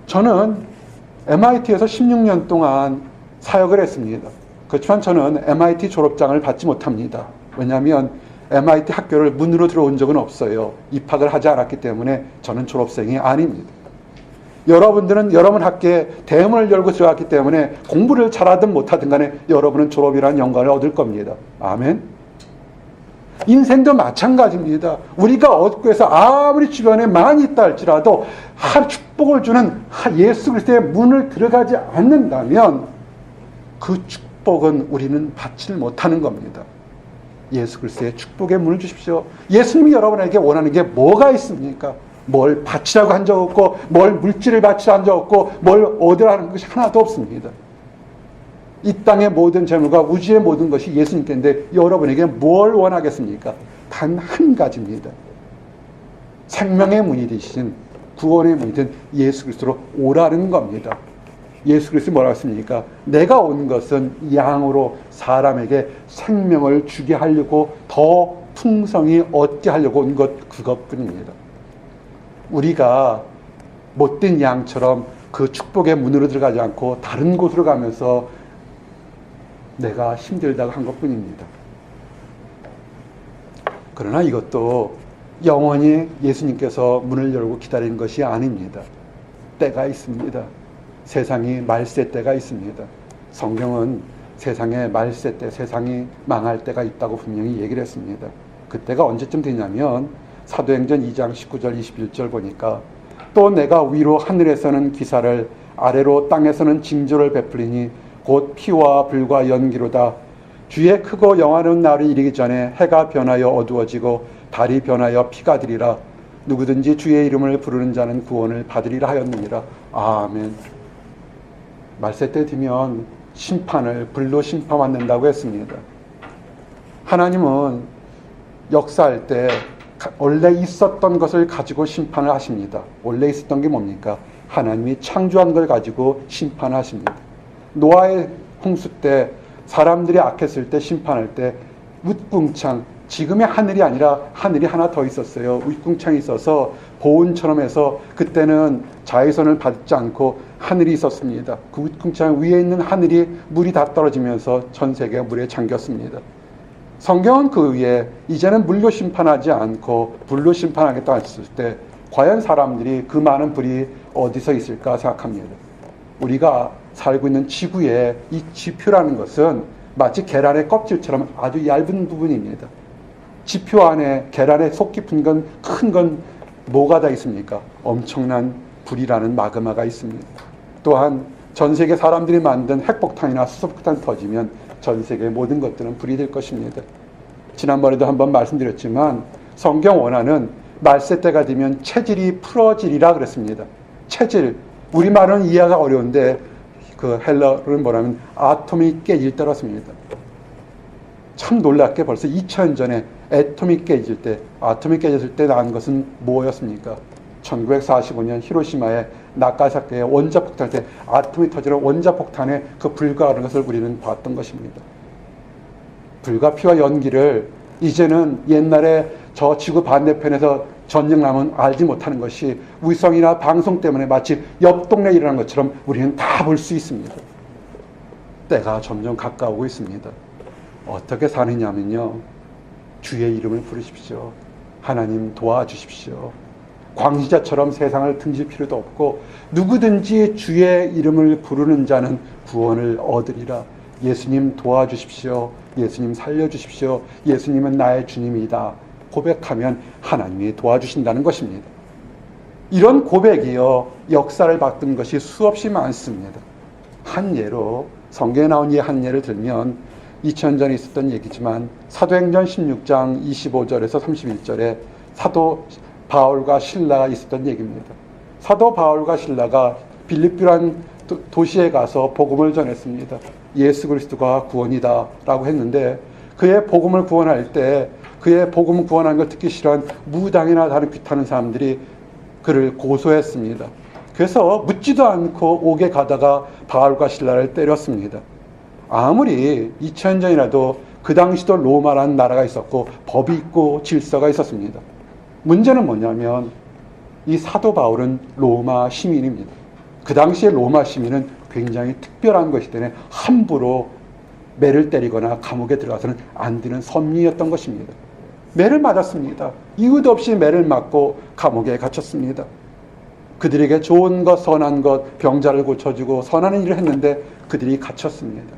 저는 MIT에서 16년 동안 사역을 했습니다. 그렇지만 저는 MIT 졸업장을 받지 못합니다. 왜냐하면 MIT 학교를 문으로 들어온 적은 없어요. 입학을 하지 않았기 때문에 저는 졸업생이 아닙니다. 여러분들은 여러분 학교에 대문을 열고 들어갔기 때문에 공부를 잘하든 못하든 간에 여러분은 졸업이라는 영광을 얻을 겁니다. 아멘. 인생도 마찬가지입니다. 우리가 얻고 해서 아무리 주변에 많이 있다 할지라도 축복을 주는 예수 그리스도의 문을 들어가지 않는다면 그 축복은 우리는 받지 못하는 겁니다. 예수 그리스도의 축복의 문을 주십시오. 예수님이 여러분에게 원하는 게 뭐가 있습니까? 뭘 바치라고 한 적 없고 뭘 물질을 바치라고 한 적 없고 뭘 얻으라는 것이 하나도 없습니다. 이 땅의 모든 재물과 우주의 모든 것이 예수님께인데 여러분에게 뭘 원하겠습니까? 단 한 가지입니다. 생명의 문이 되신 구원의 문이 된 예수 그리스도로 오라는 겁니다. 예수 그리스도 뭐라고 했습니까? 내가 온 것은 양으로 사람에게 생명을 주게 하려고 더 풍성히 얻게 하려고 온 것 그것뿐입니다. 우리가 못된 양처럼 그 축복의 문으로 들어가지 않고 다른 곳으로 가면서 내가 힘들다고 한 것뿐입니다. 그러나 이것도 영원히 예수님께서 문을 열고 기다리는 것이 아닙니다. 때가 있습니다. 세상이 말세 때가 있습니다. 성경은 세상의 말세 때, 세상이 망할 때가 있다고 분명히 얘기를 했습니다. 그때가 언제쯤 되냐면 사도행전 2장 19절 21절 보니까 또 내가 위로 하늘에서는 기사를 아래로 땅에서는 징조를 베풀리니 곧 피와 불과 연기로다. 주의 크고 영화로운 날이 이르기 전에 해가 변하여 어두워지고 달이 변하여 피가 되리라. 누구든지 주의 이름을 부르는 자는 구원을 받으리라 하였느니라. 아멘. 말세 때 되면 심판을 불로 심판받는다고 했습니다. 하나님은 역사할 때 원래 있었던 것을 가지고 심판을 하십니다. 원래 있었던 게 뭡니까? 하나님이 창조한 걸 가지고 심판하십니다. 노아의 홍수 때 사람들이 악했을 때 심판할 때 웃궁창, 지금의 하늘이 아니라 하늘이 하나 더 있었어요. 웃궁창이 있어서 보온처럼 해서 그때는 자외선을 받지 않고 하늘이 있었습니다. 그 웃궁창 위에 있는 하늘이 물이 다 떨어지면서 전 세계가 물에 잠겼습니다. 성경은 그 위에 이제는 물로 심판하지 않고 불로 심판하겠다 했을 때 과연 사람들이 그 많은 불이 어디서 있을까 생각합니다. 우리가 살고 있는 지구의 이 지표라는 것은 마치 계란의 껍질처럼 아주 얇은 부분입니다. 지표 안에 계란의 속 깊은 건 큰 건 뭐가 다 있습니까? 엄청난 불이라는 마그마가 있습니다. 또한 전 세계 사람들이 만든 핵폭탄이나 수소폭탄 터지면 전 세계의 모든 것들은 불이 될 것입니다. 지난번에도 한번 말씀드렸지만 성경 원하는 말세 때가 되면 체질이 풀어지리라 그랬습니다. 체질, 우리말은 이해가 어려운데 그 헬라어는 뭐냐면 아톰이 깨질 때였습니다. 참 놀랍게 벌써 2000년 전에 애톰이 깨질 때, 아톰이 깨졌을 때 나온 것은 뭐였습니까? 1945년 히로시마의 나가사키의 원자폭탄 때 아톰이 터지는 원자폭탄의 그 불과 하는 것을 우리는 봤던 것입니다. 불과 피와 연기를 이제는 옛날에 저 지구 반대편에서 전쟁 나면 알지 못하는 것이 위성이나 방송 때문에 마치 옆 동네에 일어난 것처럼 우리는 다 볼 수 있습니다. 때가 점점 가까우고 있습니다. 어떻게 사느냐면요, 주의 이름을 부르십시오. 하나님 도와주십시오. 광시자처럼 세상을 등질 필요도 없고 누구든지 주의 이름을 부르는 자는 구원을 얻으리라. 예수님 도와주십시오. 예수님 살려주십시오. 예수님은 나의 주님이다. 고백하면 하나님이 도와주신다는 것입니다. 이런 고백이요, 역사를 바꾼 것이 수없이 많습니다. 한 예로, 성경에 나온 한 예를 들면 2000년 전에 있었던 얘기지만 사도행전 16장 25절에서 31절에 사도 바울과 실라가 있었던 얘기입니다. 사도 바울과 실라가 빌립비라는 도시에 가서 복음을 전했습니다. 예수 그리스도가 구원이다 라고 했는데 그의 복음을 구원할 때 그의 복음을 구원하는 걸 듣기 싫어한 무당이나 다른 귀타는 사람들이 그를 고소했습니다. 그래서 묻지도 않고 옥에 가다가 바울과 실라를 때렸습니다. 아무리 2000년 전이라도 그 당시도 로마라는 나라가 있었고 법이 있고 질서가 있었습니다. 문제는 뭐냐면 이 사도 바울은 로마 시민입니다. 그 당시에 로마 시민은 굉장히 특별한 것이기 때문에 함부로 매를 때리거나 감옥에 들어가서는 안 되는 선미였던 것입니다. 매를 맞았습니다. 이유도 없이 매를 맞고 감옥에 갇혔습니다. 그들에게 좋은 것, 선한 것, 병자를 고쳐주고 선한 일을 했는데 그들이 갇혔습니다.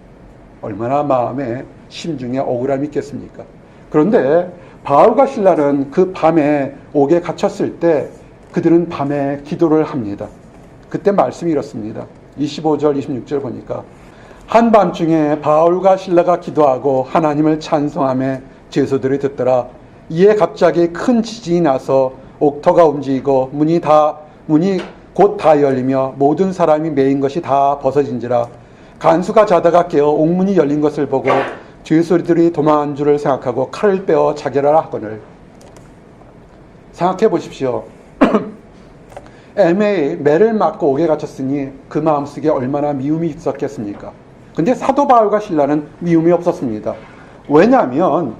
얼마나 마음에 심중에 억울함이 있겠습니까? 그런데 바울과 실라는 그 밤에 옥에 갇혔을 때 그들은 밤에 기도를 합니다. 그때 말씀이 이렇습니다. 25절, 26절 보니까 한밤중에 바울과 실라가 기도하고 하나님을 찬송하며 제소들이 듣더라. 이에 갑자기 큰 지진이 나서 옥터가 움직이고 문이 곧 다 열리며 모든 사람이 매인 것이 다 벗어진지라. 간수가 자다가 깨어 옥문이 열린 것을 보고 죄수들이 도망한 줄을 생각하고 칼을 빼어 자결하라 하거늘. 생각해 보십시오. 애매히 매를 맞고 옥에 갇혔으니 그 마음속에 얼마나 미움이 있었겠습니까? 근데 사도 바울과 실라는 미움이 없었습니다. 왜냐하면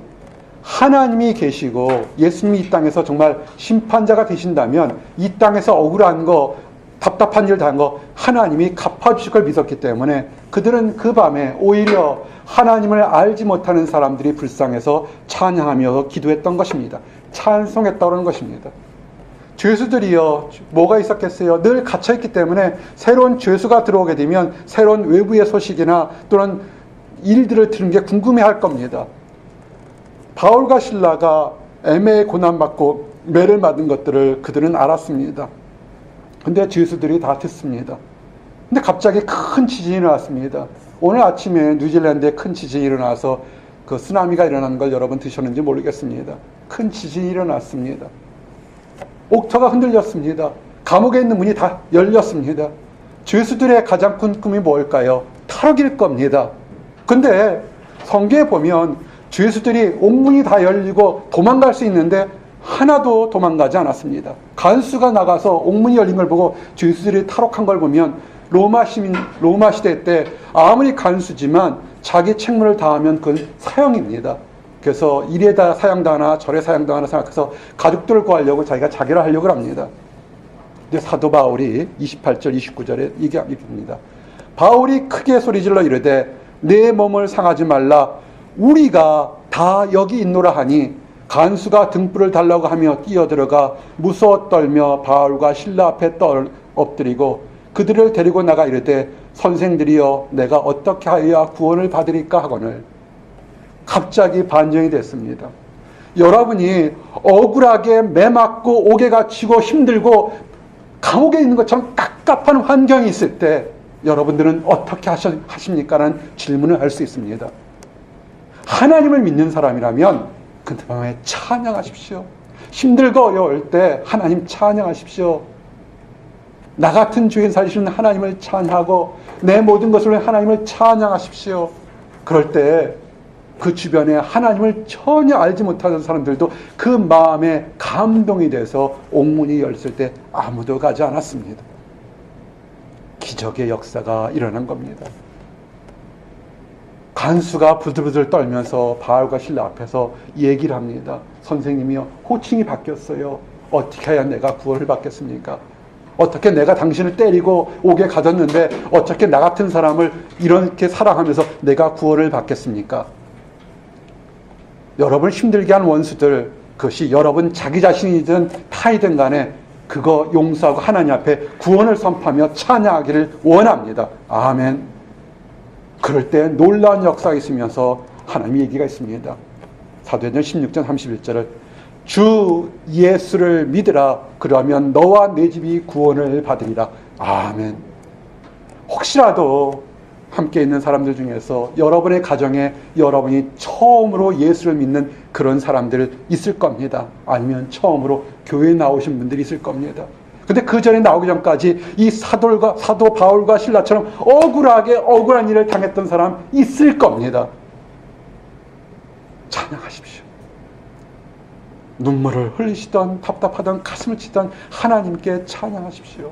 하나님이 계시고 예수님이 이 땅에서 정말 심판자가 되신다면 이 땅에서 억울한 거, 답답한 일 당한 거 하나님이 갚아주실 걸 믿었기 때문에 그들은 그 밤에 오히려 하나님을 알지 못하는 사람들이 불쌍해서 찬양하며 기도했던 것입니다. 찬송했다는 것입니다. 죄수들이요, 뭐가 있었겠어요? 늘 갇혀있기 때문에 새로운 죄수가 들어오게 되면 새로운 외부의 소식이나 또는 일들을 들은 게 궁금해할 겁니다. 바울과 실라가 애매히 고난받고 매를 맞은 것들을 그들은 알았습니다. 근데 죄수들이 다 듣습니다. 근데 갑자기 큰 지진이 일어났습니다. 오늘 아침에 뉴질랜드에 큰 지진이 일어나서 그 쓰나미가 일어나는 걸 여러분 드셨는지 모르겠습니다. 큰 지진이 일어났습니다. 옥터가 흔들렸습니다. 감옥에 있는 문이 다 열렸습니다. 죄수들의 가장 큰 꿈이 뭘까요? 탈옥일 겁니다. 근데 성경에 보면 죄수들이 옥문이 다 열리고 도망갈 수 있는데 하나도 도망가지 않았습니다. 간수가 나가서 옥문이 열린 걸 보고 죄수들이 탈옥한 걸 보면 로마 시대 때 아무리 간수지만 자기 책무를 다하면 그건 사형입니다. 그래서 이래다 사형당하나 저래 사형당하나 생각해서 가족들을 구하려고 자기가 자결을 하려고 합니다. 근데 사도 바울이 28절 29절에 얘기합니다. 바울이 크게 소리질러 이르되 내 몸을 상하지 말라. 우리가 다 여기 있노라 하니 간수가 등불을 달라고 하며 뛰어들어가 무서워 떨며 바울과 실라 앞에 엎드리고 그들을 데리고 나가 이르되 선생들이여 내가 어떻게 하여야 구원을 받으리까 하거늘. 갑자기 반전이 됐습니다. 여러분이 억울하게 매맞고 옥에 갇히고 힘들고 감옥에 있는 것처럼 갑갑한 환경이 있을 때 여러분들은 어떻게 하십니까? 라는 질문을 할 수 있습니다. 하나님을 믿는 사람이라면 그 밤에 찬양하십시오. 힘들고 어려울 때 하나님 찬양하십시오. 나 같은 죄인 살리시는 하나님을 찬양하고 내 모든 것을 위해 하나님을 찬양하십시오. 그럴 때 그 주변에 하나님을 전혀 알지 못하는 사람들도 그 마음에 감동이 돼서 옥문이 열렸을 때 아무도 가지 않았습니다. 기적의 역사가 일어난 겁니다. 간수가 부들부들 떨면서 바울과 실라 앞에서 얘기를 합니다. 선생님이요, 호칭이 바뀌었어요. 어떻게 해야 내가 구원을 받겠습니까? 어떻게 내가 당신을 때리고 옥에 가뒀는데 어떻게 나 같은 사람을 이렇게 사랑하면서 내가 구원을 받겠습니까? 여러분 힘들게 한 원수들, 그것이 여러분 자기 자신이든 타이든 간에 그거 용서하고 하나님 앞에 구원을 선포하며 찬양하기를 원합니다. 아멘. 그럴 때 놀라운 역사가 있으면서 하나님의 얘기가 있습니다. 사도행전 16장 31절을 주 예수를 믿으라. 그러면 너와 내 집이 구원을 받으리라. 아멘. 혹시라도 함께 있는 사람들 중에서 여러분의 가정에 여러분이 처음으로 예수를 믿는 그런 사람들 있을 겁니다. 아니면 처음으로 교회에 나오신 분들이 있을 겁니다. 근데 그 전에 나오기 전까지 이 사도 바울과 실라처럼 억울한 일을 당했던 사람 있을 겁니다. 찬양하십시오. 눈물을 흘리시던 답답하던 가슴을 치던 하나님께 찬양하십시오.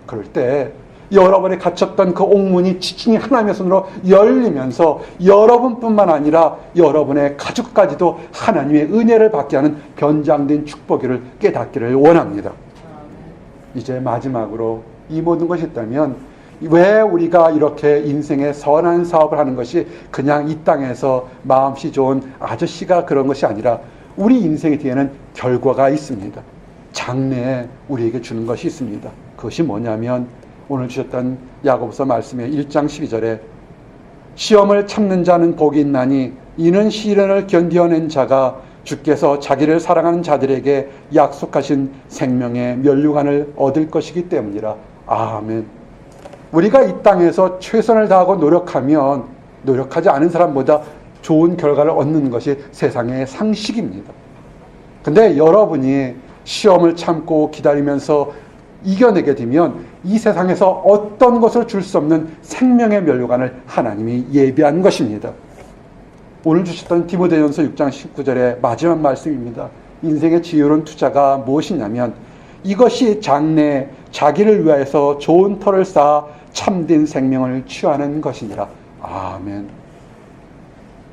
그럴 때 여러분이 갇혔던 그 옥문이 지진이 하나님의 손으로 열리면서 여러분뿐만 아니라 여러분의 가족까지도 하나님의 은혜를 받게 하는 변장된 축복을 깨닫기를 원합니다. 이제 마지막으로 이 모든 것이 있다면 왜 우리가 이렇게 인생의 선한 사업을 하는 것이 그냥 이 땅에서 마음씨 좋은 아저씨가 그런 것이 아니라 우리 인생의 뒤에는 결과가 있습니다. 장래에 우리에게 주는 것이 있습니다. 그것이 뭐냐면 오늘 주셨던 야고보서 말씀의 1장 12절에 시험을 참는 자는 복이 있나니 이는 시련을 견디어낸 자가 주께서 자기를 사랑하는 자들에게 약속하신 생명의 면류관을 얻을 것이기 때문이라. 아멘. 우리가 이 땅에서 최선을 다하고 노력하면 노력하지 않은 사람보다 좋은 결과를 얻는 것이 세상의 상식입니다. 근데 여러분이 시험을 참고 기다리면서 이겨내게 되면 이 세상에서 어떤 것을 줄 수 없는 생명의 면류관을 하나님이 예비한 것입니다. 오늘 주셨던 디모데전서 6장 19절의 마지막 말씀입니다. 인생의 지혜로운 투자가 무엇이냐면 이것이 장래에 자기를 위하여서 좋은 터를 쌓아 참된 생명을 취하는 것이니라. 아멘.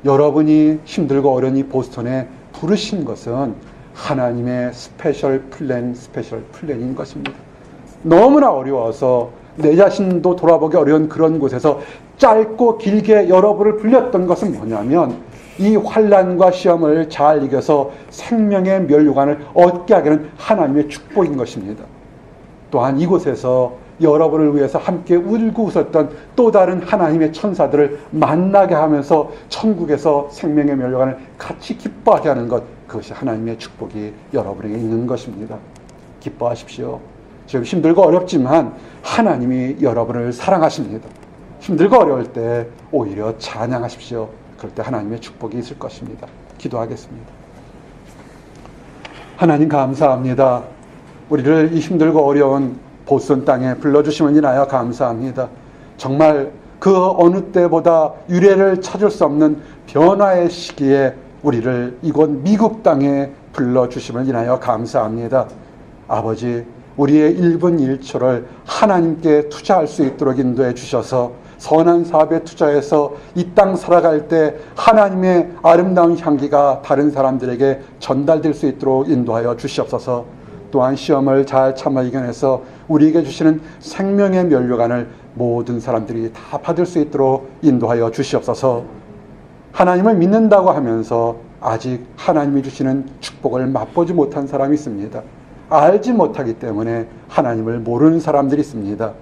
여러분이 힘들고 어려운 이 보스턴에 부르신 것은 하나님의 스페셜 플랜인 것입니다. 너무나 어려워서 내 자신도 돌아보기 어려운 그런 곳에서 짧고 길게 여러분을 불렸던 것은 뭐냐면 이 환난과 시험을 잘 이겨서 생명의 면류관을 얻게 하기는 하나님의 축복인 것입니다. 또한 이곳에서 여러분을 위해서 함께 울고 웃었던 또 다른 하나님의 천사들을 만나게 하면서 천국에서 생명의 면류관을 같이 기뻐하게 하는 것, 그것이 하나님의 축복이 여러분에게 있는 것입니다. 기뻐하십시오. 지금 힘들고 어렵지만 하나님이 여러분을 사랑하십니다. 힘들고 어려울 때 오히려 찬양하십시오. 그럴 때 하나님의 축복이 있을 것입니다. 기도하겠습니다. 하나님 감사합니다. 우리를 이 힘들고 어려운 보스턴 땅에 불러주심을 인하여 감사합니다. 정말 그 어느 때보다 유례를 찾을 수 없는 변화의 시기에 우리를 이곳 미국 땅에 불러주심을 인하여 감사합니다. 아버지, 우리의 1분 1초를 하나님께 투자할 수 있도록 인도해 주셔서 선한 사업에 투자해서 이 땅 살아갈 때 하나님의 아름다운 향기가 다른 사람들에게 전달될 수 있도록 인도하여 주시옵소서. 또한 시험을 잘 참아 이겨내서 우리에게 주시는 생명의 면류관을 모든 사람들이 다 받을 수 있도록 인도하여 주시옵소서. 하나님을 믿는다고 하면서 아직 하나님이 주시는 축복을 맛보지 못한 사람이 있습니다. 알지 못하기 때문에 하나님을 모르는 사람들이 있습니다.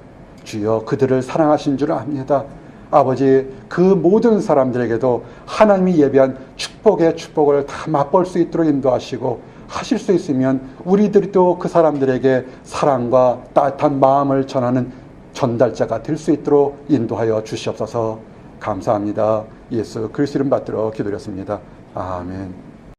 주여, 그들을 사랑하신 줄 압니다. 아버지, 그 모든 사람들에게도 하나님이 예비한 축복의 축복을 다 맛볼 수 있도록 인도하시고, 하실 수 있으면 우리들도 그 사람들에게 사랑과 따뜻한 마음을 전하는 전달자가 될 수 있도록 인도하여 주시옵소서. 감사합니다. 예수 그리스도 이름 받들어 기도드렸습니다. 아멘.